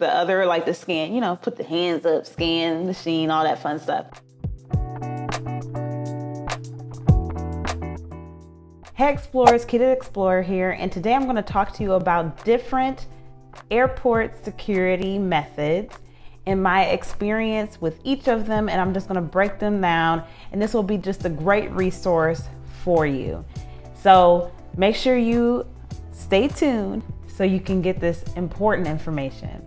the other, like the scan, put the hands up, scan, machine, all that fun stuff. Hey Explorers, Kid Explorer here, and today I'm going to talk to you about different airport security methods and my experience with each of them, and I'm just going to break them down, and this will be just a great resource for you. So make sure you stay tuned so you can get this important information.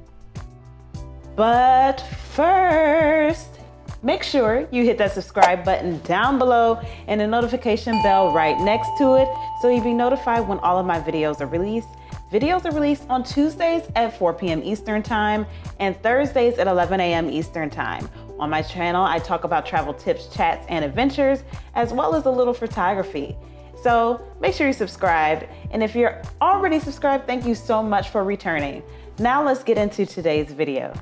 But first, make sure you hit that subscribe button down below and the notification bell right next to it so you'll be notified when all of my videos are released. Videos are released on Tuesdays at 4 p.m. Eastern Time and Thursdays at 11 a.m. Eastern Time. On my channel, I talk about travel tips, chats, and adventures, as well as a little photography. So make sure you subscribe. And if you're already subscribed, thank you so much for returning. Now let's get into today's video.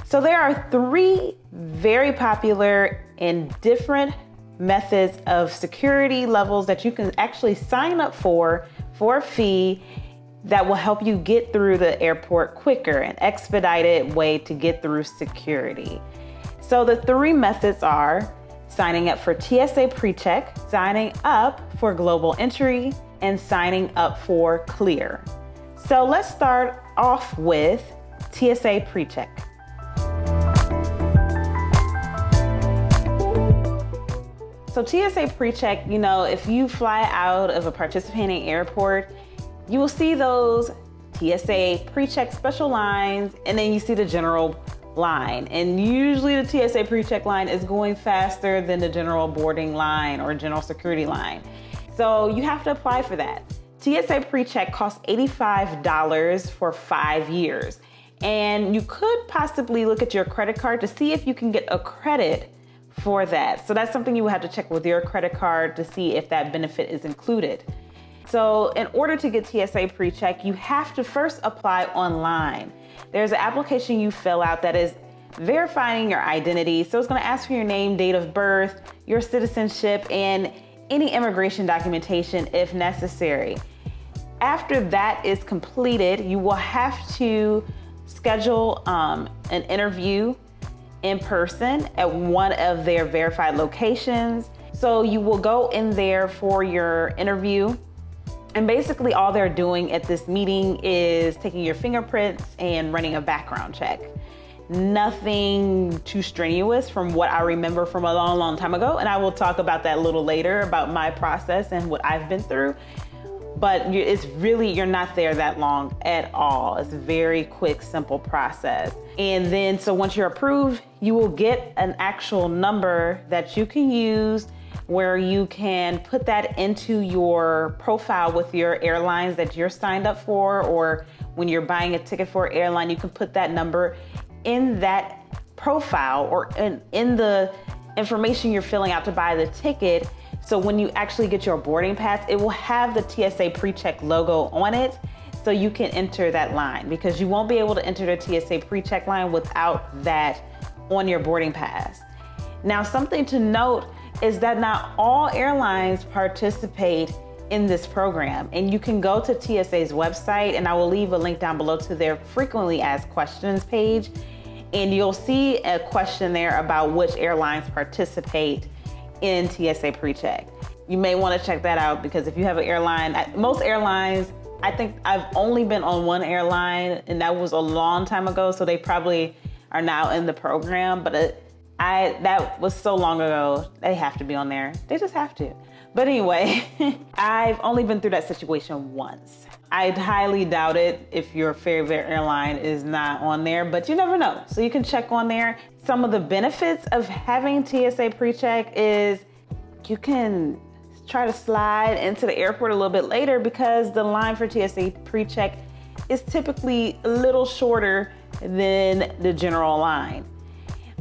So there are 3 very popular and different methods of security levels that you can actually sign up for a fee that will help you get through the airport quicker, an expedited way to get through security. So the 3 methods are signing up for TSA PreCheck, signing up for global entry, and signing up for clear. So let's start off with TSA PreCheck. So TSA PreCheck, if you fly out of a participating airport, you will see those TSA PreCheck special lines, and then you see the general line. And usually the TSA PreCheck line is going faster than the general boarding line or general security line. So you have to apply for that. TSA PreCheck costs $85 for 5 years. And you could possibly look at your credit card to see if you can get a credit for that. So that's something you will have to check with your credit card to see if that benefit is included. So in order to get TSA PreCheck, you have to first apply online. There's an application you fill out that is verifying your identity. So it's going to ask for your name, date of birth, your citizenship, and any immigration documentation if necessary. After that is completed, you will have to schedule an interview in person at one of their verified locations. So you will go in there for your interview, and basically all they're doing at this meeting is taking your fingerprints and running a background check. Nothing too strenuous from what I remember from a long time ago, and I will talk about that a little later about my process and what I've been through. But it's really, you're not there that long at all. It's a very quick, simple process. And then, so once you're approved, you will get an actual number that you can use where you can put that into your profile with your airlines that you're signed up for, or when you're buying a ticket for an airline, you can put that number in that profile or in the information you're filling out to buy the ticket. So when you actually get your boarding pass, it will have the TSA PreCheck logo on it, so you can enter that line, because you won't be able to enter the TSA PreCheck line without that on your boarding pass. Now, something to note is that not all airlines participate in this program, and you can go to TSA's website, and I will leave a link down below to their frequently asked questions page, and you'll see a question there about which airlines participate in TSA PreCheck. You may want to check that out, because if you have an airline, most airlines, I think I've only been on one airline, and that was a long time ago, so they probably are now in the program, but that was so long ago, they have to be on there. They just have to. But anyway, I've only been through that situation once. I'd highly doubt it if your favorite airline is not on there, but you never know. So you can check on there. Some of the benefits of having TSA PreCheck is you can try to slide into the airport a little bit later, because the line for TSA PreCheck is typically a little shorter than the general line.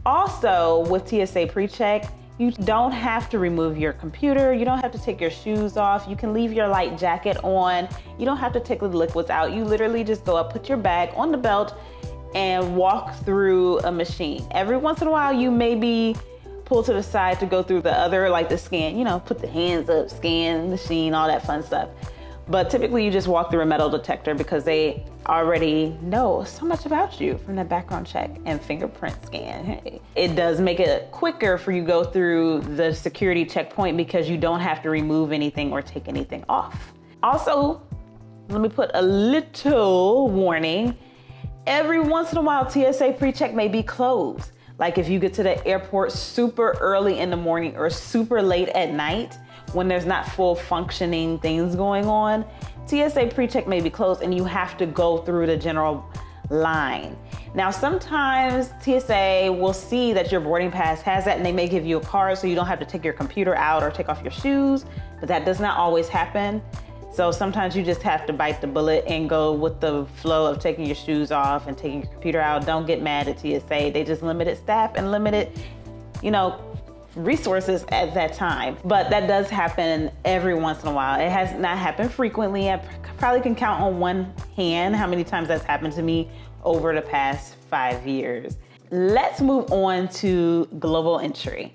Also, with TSA PreCheck, you don't have to remove your computer. You don't have to take your shoes off. You can leave your light jacket on. You don't have to take the liquids out. You literally just go up, put your bag on the belt, and walk through a machine. Every once in a while, you may be pulled to the side to go through the other, like the scan, put the hands up, scan, machine, all that fun stuff. But typically you just walk through a metal detector because they already know so much about you from the background check and fingerprint scan. Hey. It does make it quicker for you to go through the security checkpoint because you don't have to remove anything or take anything off. Also, let me put a little warning. Every once in a while, TSA PreCheck may be closed. Like if you get to the airport super early in the morning or super late at night when there's not full functioning things going on, TSA PreCheck may be closed and you have to go through the general line. Now, sometimes TSA will see that your boarding pass has that and they may give you a card so you don't have to take your computer out or take off your shoes, but that does not always happen. So sometimes you just have to bite the bullet and go with the flow of taking your shoes off and taking your computer out. Don't get mad at TSA. They just limited staff and limited, resources at that time. But that does happen every once in a while. It has not happened frequently. I probably can count on one hand how many times that's happened to me over the past 5 years. Let's move on to global entry.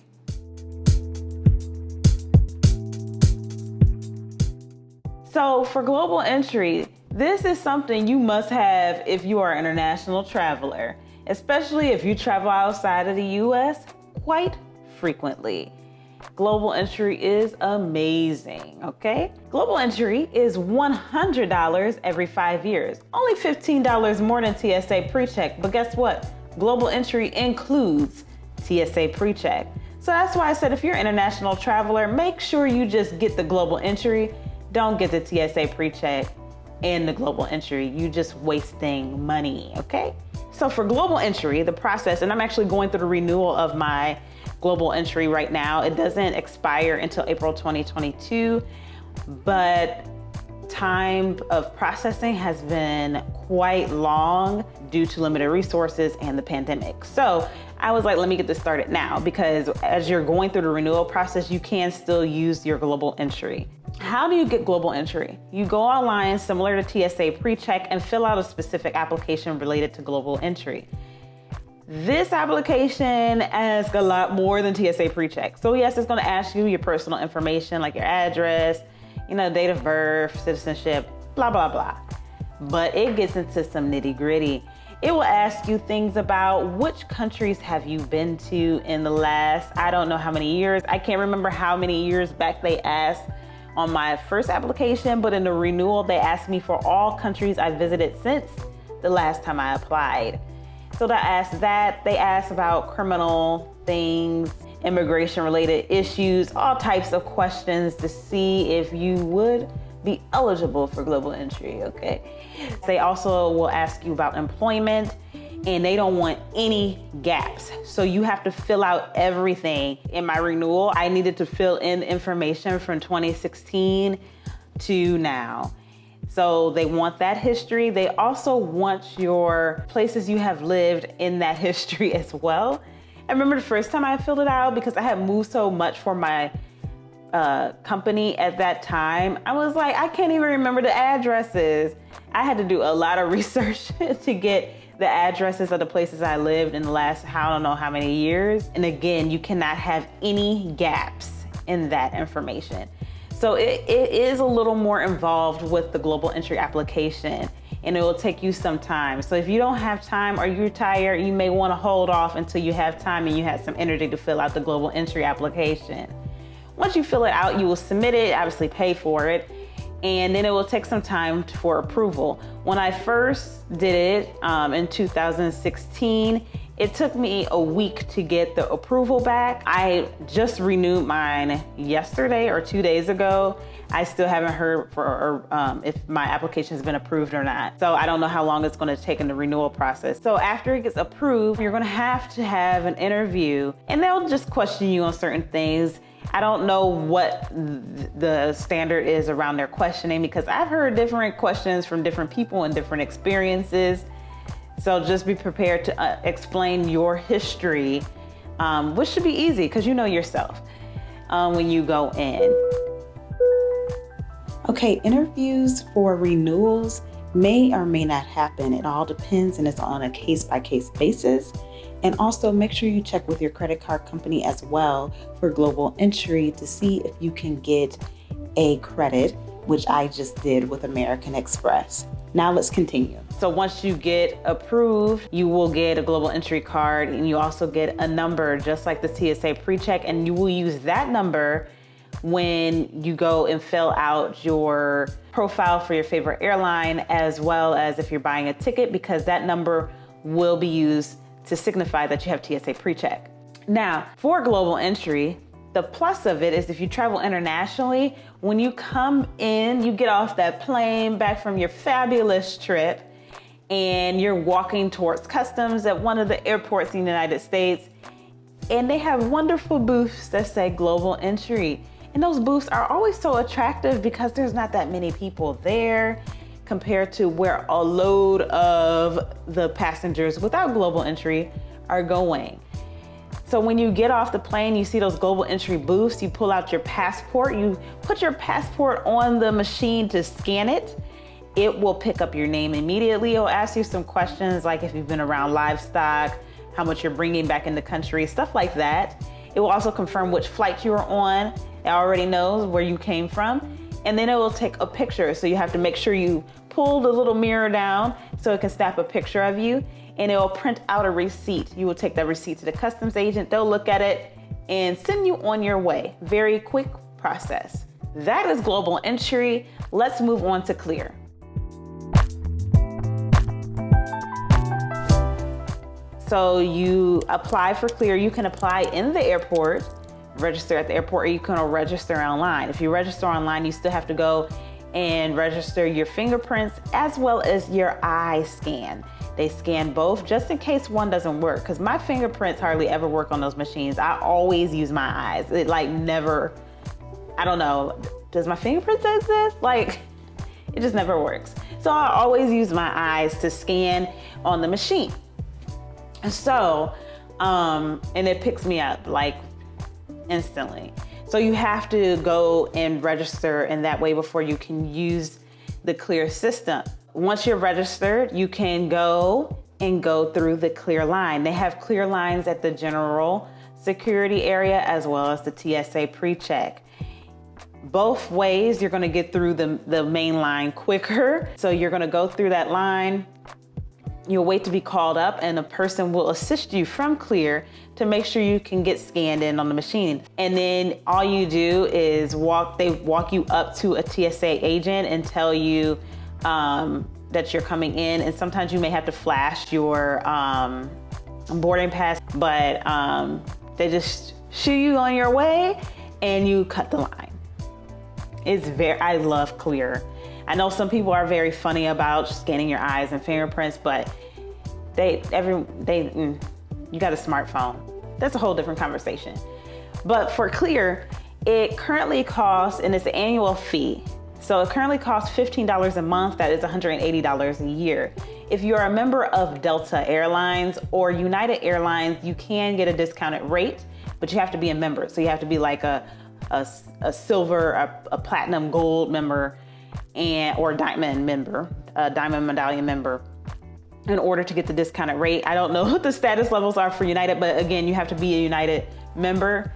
So for global entry, this is something you must have if you are an international traveler, especially if you travel outside of the US quite frequently. Global entry is amazing, okay? Global entry is $100 every 5 years, only $15 more than TSA PreCheck, but guess what? Global entry includes TSA PreCheck. So that's why I said if you're an international traveler, make sure you just get the global entry. Don't get the TSA PreCheck and the global entry. You just wasting money, okay? So for global entry, the process, and I'm actually going through the renewal of my global entry right now. It doesn't expire until April 2022, but time of processing has been quite long due to limited resources and the pandemic. So I was like, let me get this started now, because as you're going through the renewal process, you can still use your global entry. How do you get global entry? You go online similar to TSA PreCheck and fill out a specific application related to global entry. This application asks a lot more than TSA PreCheck. So yes, it's gonna ask you your personal information like your address, date of birth, citizenship, blah, blah, blah. But it gets into some nitty gritty. It will ask you things about which countries have you been to in the last, I don't know how many years. I can't remember how many years back they asked on my first application, but in the renewal, they asked me for all countries I visited since the last time I applied. So they asked about criminal things, immigration related issues, all types of questions to see if you would be eligible for global entry, okay? They also will ask you about employment, and they don't want any gaps. So you have to fill out everything. In my renewal, I needed to fill in information from 2016 to now. So they want that history. They also want your places you have lived in that history as well. I remember the first time I filled it out, because I had moved so much for my company at that time, I was like, I can't even remember the addresses. I had to do a lot of research to get the addresses of the places I lived in the last, I don't know how many years. And again, you cannot have any gaps in that information. So it is a little more involved with the global entry application, and it will take you some time. So if you don't have time or you're tired, you may want to hold off until you have time and you have some energy to fill out the global entry application. Once you fill it out, you will submit it, obviously pay for it, and then it will take some time for approval. When I first did it in 2016, it took me a week to get the approval back. I just renewed mine yesterday or 2 days ago. I still haven't heard if my application has been approved or not. So I don't know how long it's gonna take in the renewal process. So after it gets approved, you're gonna have to have an interview, and they'll just question you on certain things. I don't know what the standard is around their questioning, because I've heard different questions from different people and different experiences. So just be prepared to explain your history, which should be easy because you know yourself when you go in. Okay, interviews for renewals may or may not happen. It all depends, and it's on a case-by-case basis. And also make sure you check with your credit card company as well for global entry to see if you can get a credit which I just did with American Express. Now let's continue. So once you get approved, you will get a global entry card, and you also get a number just like the TSA PreCheck, and you will use that number when you go and fill out your profile for your favorite airline, as well as if you're buying a ticket, because that number will be used to signify that you have TSA PreCheck. Now, for global entry, the plus of it is if you travel internationally, when you come in, you get off that plane back from your fabulous trip, and you're walking towards customs at one of the airports in the United States, and they have wonderful booths that say global entry. And those booths are always so attractive because there's not that many people there compared to where a load of the passengers without global entry are going. So when you get off the plane, you see those global entry booths, you pull out your passport, you put your passport on the machine to scan it. It will pick up your name immediately. It'll ask you some questions like if you've been around livestock, how much you're bringing back in the country, stuff like that. It will also confirm which flight you were on. It already knows where you came from. And then it will take a picture. So you have to make sure you pull the little mirror down so it can snap a picture of you, and it will print out a receipt. You will take that receipt to the customs agent. They'll look at it and send you on your way. Very quick process. That is global entry. Let's move on to clear. So you apply for clear. You can apply in the airport, register at the airport, or you can register online. If you register online, you still have to go and register your fingerprints as well as your eye scan. They scan both just in case one doesn't work, because my fingerprints hardly ever work on those machines. I always use my eyes. It like never, I don't know, does my fingerprints exist? Like, it just never works. So I always use my eyes to scan on the machine. So, and it picks me up like instantly. So you have to go and register in that way before you can use the clear system. Once you're registered, you can go through the clear line. They have clear lines at the general security area as well as the TSA PreCheck. Both ways, you're gonna get through the main line quicker. So you're gonna go through that line. You'll wait to be called up, and a person will assist you from clear to make sure you can get scanned in on the machine. And then all you do is they walk you up to a TSA agent and tell you that you're coming in. And sometimes you may have to flash your boarding pass, but they just shoo you on your way and you cut the line. I love clear. I know some people are very funny about scanning your eyes and fingerprints, but you got a smartphone. That's a whole different conversation. But for clear, it currently costs, and it's an annual fee. So it currently costs $15 a month. That is $180 a year. If you're a member of Delta Airlines or United Airlines, you can get a discounted rate, but you have to be a member. So you have to be like a silver, a platinum, gold member, or diamond member, a diamond medallion member, in order to get the discounted rate. I don't know what the status levels are for United, but again, you have to be a United member,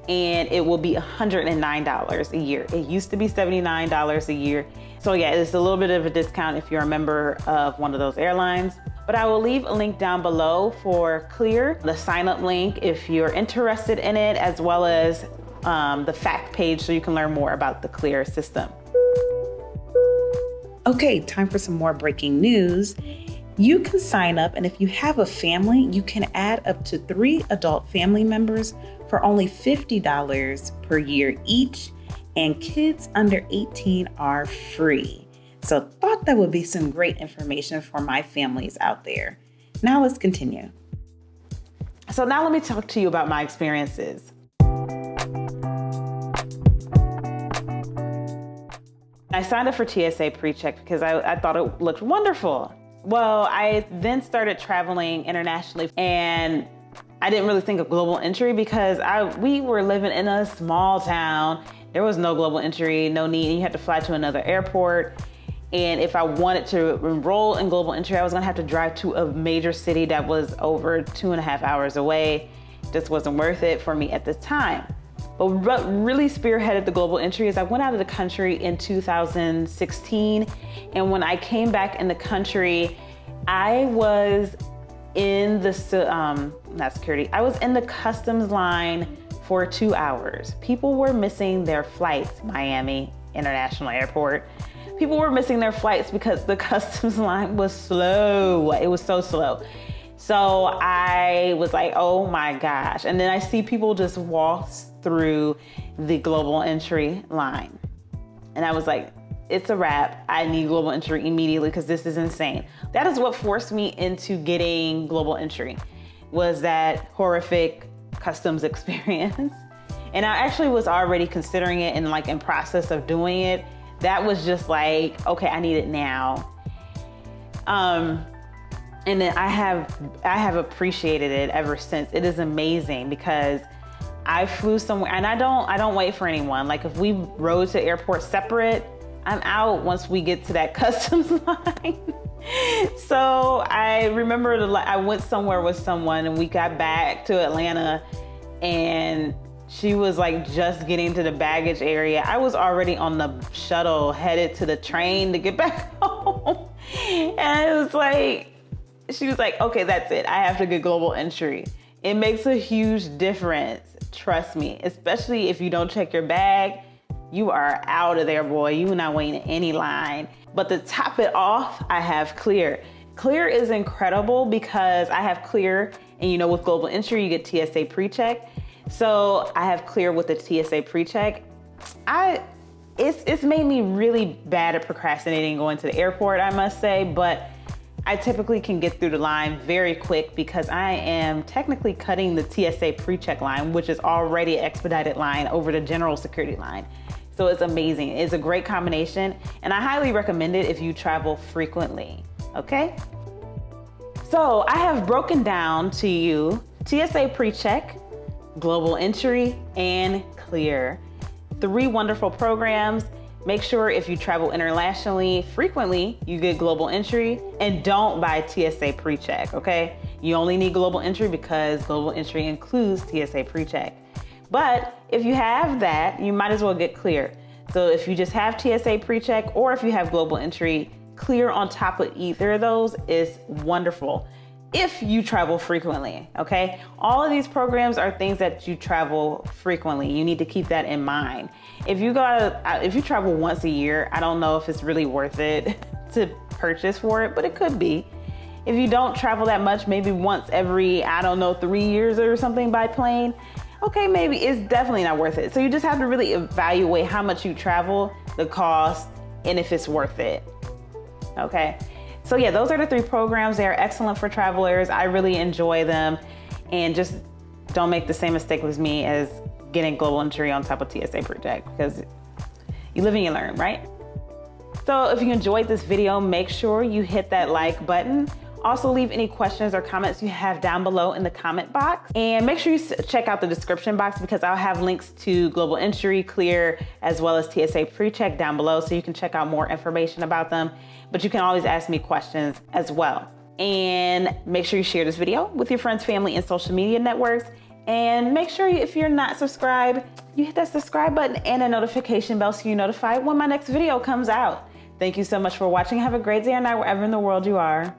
and it will be $109 a year. It used to be $79 a year. So yeah, it's a little bit of a discount if you're a member of one of those airlines. But I will leave a link down below for Clear, the sign up link if you're interested in it, as well as the fact page so you can learn more about the Clear system. Okay, time for some more breaking news. You can sign up, and if you have a family, you can add up to 3 adult family members for only $50 per year each, and kids under 18 are free. So thought that would be some great information for my families out there. Now let's continue. So now let me talk to you about my experiences. I signed up for TSA PreCheck because I thought it looked wonderful. Well, I then started traveling internationally, and I didn't really think of global entry because we were living in a small town. There was no global entry, no need. You had to fly to another airport. And if I wanted to enroll in global entry, I was gonna have to drive to a major city that was over 2.5 hours away. Just wasn't worth it for me at the time. But what really spearheaded the global entry is I went out of the country in 2016. And when I came back in the country, I was in the, not security, I was in the customs line for 2 hours. People were missing their flights, Miami International Airport. People were missing their flights because the customs line was slow. It was so slow. So I was like, oh my gosh. And then I see people just walk through the global entry line. And I was like, it's a wrap. I need global entry immediately because this is insane. That is what forced me into getting global entry, was that horrific customs experience. And I actually was already considering it and in process of doing it. That was just like, okay, I need it now. And then I have appreciated it ever since. It is amazing because I flew somewhere, and I don't wait for anyone. Like if we rode to airport separate, I'm out once we get to that customs line. So I remember I went somewhere with someone and we got back to Atlanta and she was like just getting to the baggage area. I was already on the shuttle headed to the train to get back home. And it was like, she was like, okay, that's it. I have to get global entry. It makes a huge difference. Trust me, especially if you don't check your bag, you are out of there, boy. You're not waiting in any line. But to top it off, I have Clear. Clear is incredible because I have Clear, and with global entry, you get TSA PreCheck. So I have Clear with the TSA PreCheck. It's made me really bad at procrastinating going to the airport, I must say, but I typically can get through the line very quick because I am technically cutting the TSA PreCheck line, which is already an expedited line, over the general security line. So it's amazing. It's a great combination, and I highly recommend it if you travel frequently, okay? So I have broken down to you TSA PreCheck, global entry, and Clear. 3 wonderful programs. Make sure if you travel internationally frequently, you get global entry, and don't buy TSA PreCheck, okay? You only need global entry because global entry includes TSA PreCheck. But if you have that, you might as well get Clear. So if you just have TSA PreCheck, or if you have global entry, Clear on top of either of those is wonderful if you travel frequently, okay? All of these programs are things that you travel frequently. You need to keep that in mind. If you travel once a year, I don't know if it's really worth it to purchase for it, but it could be. If you don't travel that much, maybe once every, 3 years or something by plane, okay, maybe it's definitely not worth it. So you just have to really evaluate how much you travel, the cost, and if it's worth it, okay? So yeah, those are the 3 programs. They are excellent for travelers. I really enjoy them, and just don't make the same mistake as me as getting global entry on top of TSA PreCheck, because you live and you learn, right? So if you enjoyed this video, make sure you hit that like button. Also, leave any questions or comments you have down below in the comment box. And make sure you check out the description box because I'll have links to global entry, Clear, as well as TSA PreCheck down below so you can check out more information about them. But you can always ask me questions as well. And make sure you share this video with your friends, family, and social media networks. And make sure if you're not subscribed, you hit that subscribe button and a notification bell so you're notified when my next video comes out. Thank you so much for watching. Have a great day or night wherever in the world you are.